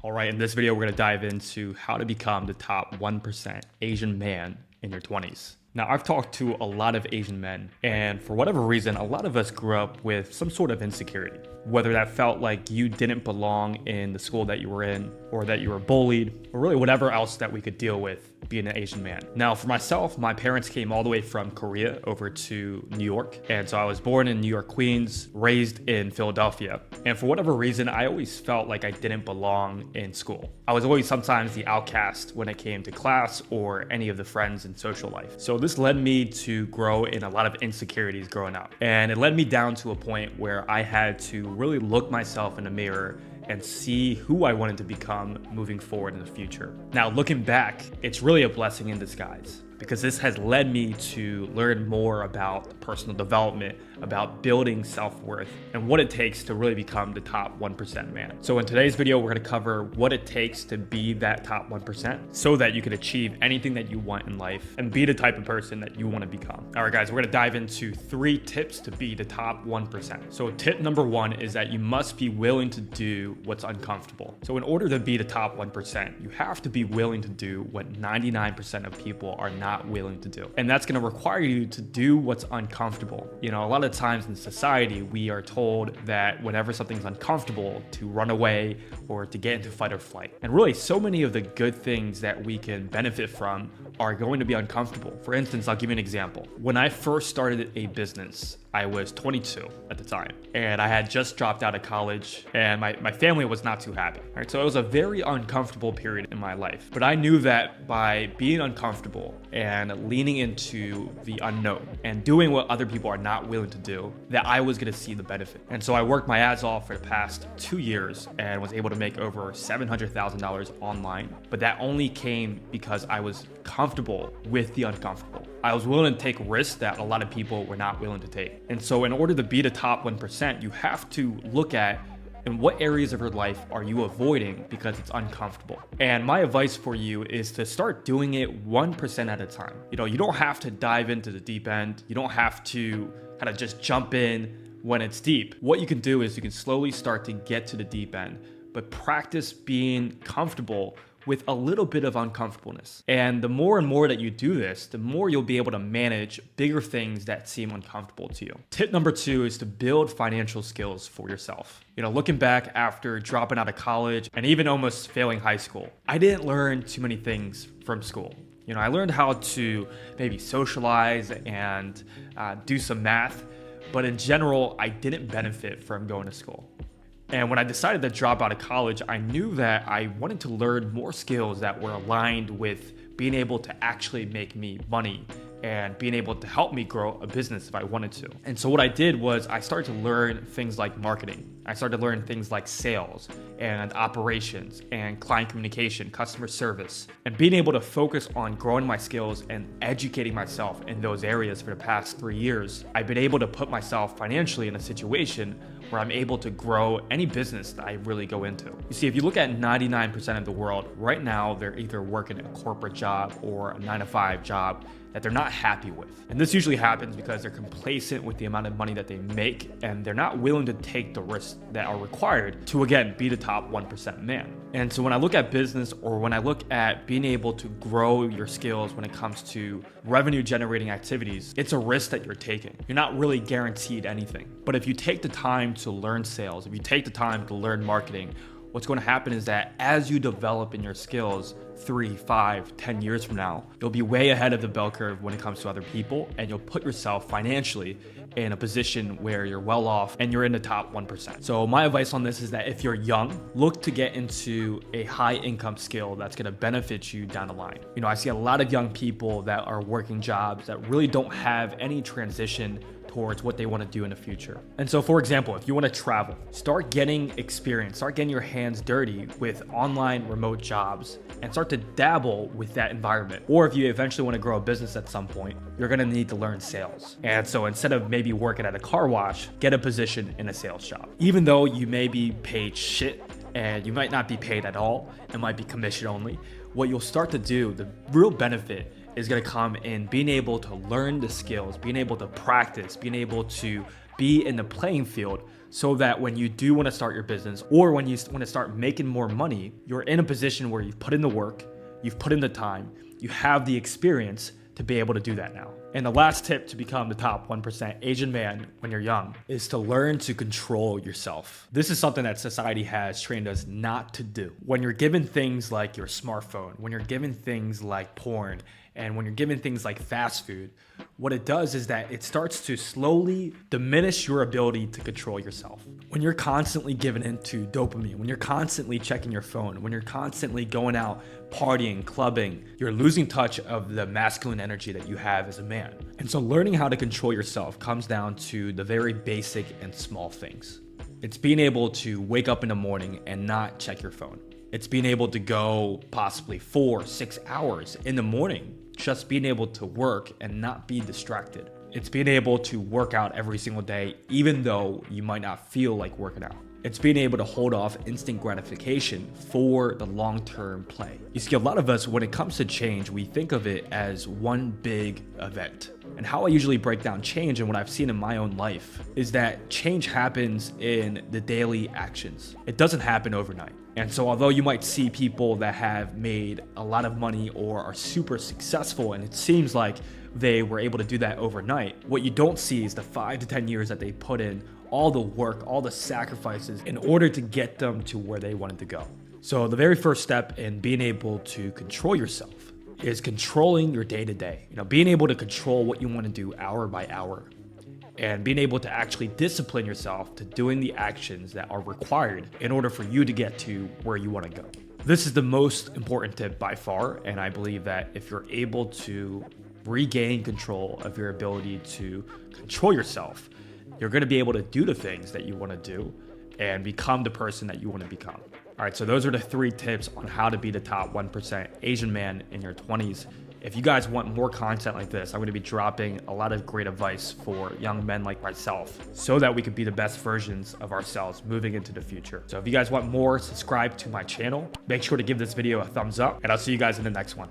All right, in this video, we're gonna dive into how to become the top 1% Asian man in your 20s. Now, I've talked to a lot of Asian men, and for whatever reason, a lot of us grew up with some sort of insecurity. Whether that felt like you didn't belong in the school that you were in, or that you were bullied, or really whatever else that we could deal with being an Asian man. Now, for myself, my parents came all the way from Korea over to New York. And so I was born in New York, Queens, raised in Philadelphia. And for whatever reason, I always felt like I didn't belong in school. I was always sometimes the outcast when it came to class or any of the friends in social life. So this led me to grow in a lot of insecurities growing up. And it led me down to a point where I had to really look myself in the mirror and see who I wanted to become moving forward in the future. Now, looking back, it's really a blessing in disguise because this has led me to learn more about personal development, about building self-worth, and what it takes to really become the top 1% man. So in today's video, we're gonna cover what it takes to be that top 1% so that you can achieve anything that you want in life and be the type of person that you wanna become. All right, guys, we're gonna dive into 3 tips to be the top 1%. So tip number 1 is that you must be willing to do what's uncomfortable. So in order to be the top 1%, you have to be willing to do what 99% of people are not willing to do. And that's going to require you to do what's uncomfortable. You know, a lot of times in society, we are told that whenever something's uncomfortable, to run away or to get into fight or flight. And really, so many of the good things that we can benefit from are going to be uncomfortable. For instance, I'll give you an example. When I first started a business, I was 22 at the time, and I had just dropped out of college, and my family was not too happy. Right? So it was a very uncomfortable period in my life. But I knew that by being uncomfortable and leaning into the unknown and doing what other people are not willing to do, that I was gonna see the benefit. And so I worked my ass off for the past 2 years and was able to make over $700,000 online. But that only came because I was comfortable with the uncomfortable. I was willing to take risks that a lot of people were not willing to take. And so in order to be the top 1%, you have to look at in what areas of your life are you avoiding because it's uncomfortable. And my advice for you is to start doing it 1% at a time. You know, you don't have to dive into the deep end. You don't have to kind of just jump in when it's deep. What you can do is you can slowly start to get to the deep end, but practice being comfortable with a little bit of uncomfortableness. And the more and more that you do this, the more you'll be able to manage bigger things that seem uncomfortable to you. Tip number 2 is to build financial skills for yourself. You know, looking back after dropping out of college and even almost failing high school, I didn't learn too many things from school. You know, I learned how to maybe socialize and do some math, but in general, I didn't benefit from going to school. And when I decided to drop out of college, I knew that I wanted to learn more skills that were aligned with being able to actually make me money and being able to help me grow a business if I wanted to. And so what I did was I started to learn things like marketing. I started to learn things like sales and operations and client communication, customer service, and being able to focus on growing my skills and educating myself in those areas for the past 3 years. I've been able to put myself financially in a situation where I'm able to grow any business that I really go into. You see, if you look at 99% of the world, right now, they're either working a corporate job or a 9-to-5 job that they're not happy with. And this usually happens because they're complacent with the amount of money that they make, and they're not willing to take the risks that are required to, again, be the top 1% man. And so when I look at business, or when I look at being able to grow your skills when it comes to revenue generating activities, it's a risk that you're taking. You're not really guaranteed anything. But if you take the time to learn sales, if you take the time to learn marketing, what's going to happen is that as you develop in your skills 3, 5, 10 years from now, you'll be way ahead of the bell curve when it comes to other people, and you'll put yourself financially in a position where you're well off and you're in the top 1%. So my advice on this is that if you're young, look to get into a high income skill that's going to benefit you down the line. You know, I see a lot of young people that are working jobs that really don't have any transition towards what they want to do in the future. And so, for example, if you want to travel, start getting experience, start getting your hands dirty with online remote jobs and start to dabble with that environment. Or if you eventually want to grow a business at some point, you're going to need to learn sales. And so instead of maybe working at a car wash, get a position in a sales job. Even though you may be paid shit and you might not be paid at all, it might be commission only, what you'll start to do, the real benefit is going to come in being able to learn the skills, being able to practice, being able to be in the playing field so that when you do want to start your business or when you want to start making more money, you're in a position where you've put in the work, you've put in the time, you have the experience to be able to do that now. And the last tip to become the top 1% Asian man when you're young is to learn to control yourself. This is something that society has trained us not to do. When you're given things like your smartphone, when you're given things like porn, and when you're given things like fast food, what it does is that it starts to slowly diminish your ability to control yourself. When you're constantly given into dopamine, when you're constantly checking your phone, when you're constantly going out partying, clubbing, you're losing touch of the masculine energy that you have as a man. And so learning how to control yourself comes down to the very basic and small things. It's being able to wake up in the morning and not check your phone. It's being able to go possibly 4-6 hours in the morning, just being able to work and not be distracted. It's being able to work out every single day, even though you might not feel like working out. It's being able to hold off instant gratification for the long-term play. You see, a lot of us, when it comes to change, we think of it as one big event. And how I usually break down change and what I've seen in my own life is that change happens in the daily actions. It doesn't happen overnight. And so although you might see people that have made a lot of money or are super successful, and it seems like they were able to do that overnight, what you don't see is the 5 to 10 years that they put in, all the work, all the sacrifices in order to get them to where they wanted to go. So the very first step in being able to control yourself is controlling your day-to-day. Being able to control what you want to do hour by hour, and being able to actually discipline yourself to doing the actions that are required in order for you to get to where you want to go. This is the most important tip by far, and I believe that if you're able to regain control of your ability to control yourself, you're going to be able to do the things that you want to do and become the person that you want to become. All right, so those are the 3 tips on how to be the top 1% Asian man in your 20s. If you guys want more content like this, I'm going to be dropping a lot of great advice for young men like myself so that we could be the best versions of ourselves moving into the future. So if you guys want more, subscribe to my channel. Make sure to give this video a thumbs up, and I'll see you guys in the next one.